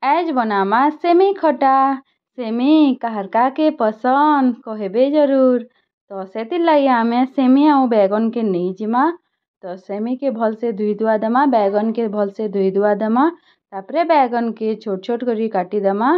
आज बनामा सेमी खटा। सेमी काहर काके पसंद कहबे जरूर। तो सेतिर लगी आमे सेमी आउ बैगन के नहीं जिमा। तो सेमी के भल से धुई धुआ दमा, बैगन के भल से धुई धुआ दमा। तापरे बैगन के छोट छोट करी काटी दमा।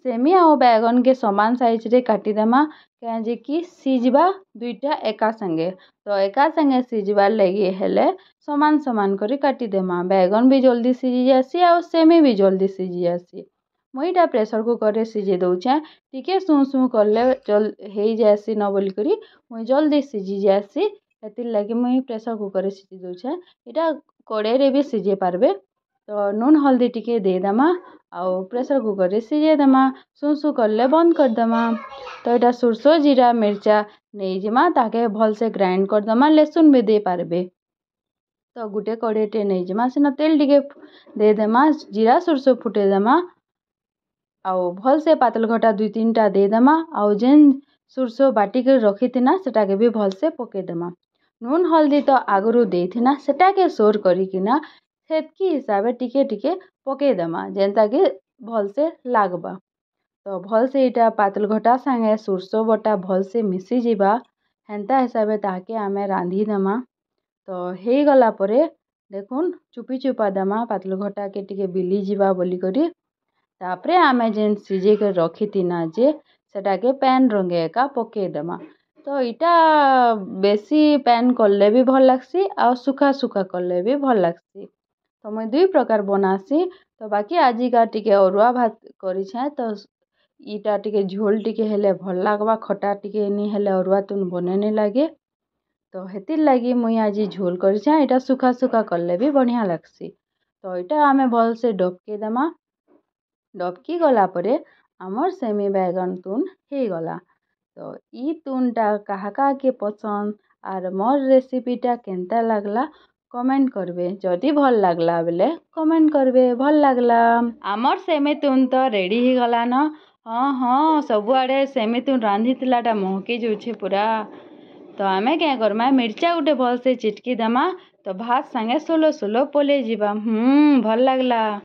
सेमी आउ बैगन के समान साइज रे काटी दमा कहे कि सीझबा दुईटा एका संगे। तो एका संगे सीझबार लगी हेले समान समान करी काटी देमा। बैगन भी जल्दी सीझी जासी और सेमी भी जल्दी सीझी जासी। मुईटा प्रेसर कुकर रे सीझे दउछे। टिके सुँ सुँ करले जल हेई जासी न बोली करी मुई जल्दी सीझी जासी। हेतिर लगी मुई प्रेसर कुकर रे सीझी दउछे। इटा कड़े रे भी सीझे पारबे। तो नून हल्दी टिके दे दमा और प्रेसर कुकर रे सीझे दमा। सुँ सुँ करले बंद कर दमा। तो इटा सुरसो जीरा मिर्चा नहीं जिमा ताके भल से ग्राइंड कर दमा। लहसुन भी दे पारबे। तो गुटे कड़ेटे नहीं जिमा सेना तेल टिके दे देमा। जीरा सुरसो फुटे दमा आउ भल से पातल घटा दुई तीन टा दे दमा। आउ जेन सुरसो बाटी कर रखी थिना सेटा के भी भल से पके दमा। नून हल्दी तो आगरू दे थिना सेटा के सोर करी किना सेतकी हिसाबे टिके टिके पके दमा जेनता कि भल से लागबा। तो भल से इटा पातल घटा संगे सुरसो बटा भल से मिसी जीबा हेन्ता हिसाबे ताके आमे रांधी दमा। तो हेई गला परे देखुन चुपी चुपा दमा पातल घटा के टिके बिली जीवा बोली करी। तापरे आमे जेन सीझे के रखी थिना जे सेटा के पैन रंगे एका पके दमा। तो इटा बेसी पैन करले भी भल लागसी और सुखा सुखा करले भी भल लागसी। तो मैं दुई प्रकार बनासी। तो बाकी आजिका टिके अरुआ भात करी छे। तो इटा टिके झोल टिके हेले भल लागबा खटा टिके नी हेले अरुआ तुन बने नहीं लागे। तो हेतिर लगी मुई आज झोल करी छे। इटा सुखा सुखा करले भी बढ़िया लागसी। तो इटा आमे भल से डबके दमा। डबकी गला परे आमर सेमी बैगन तुन हे गला। तो ई तुनटा काहा काहा के पसंद आर मोर रेसिपीटा केनता लागला कमेंट करबे। जदि भल लागला बेले कमेंट करबे भल लागला। आमर सेमी तुन तो रेडी ही गला न। हाँ हाँ सबुआड़े सेमी तुन रांधी थिलाटा महकी जाउछे पूरा। तो आमे क्या करमा मिर्चा गुटे भल से चिटकी दमा। तो भात संगे सोलो सोलो पोले जीवा। भल लागला।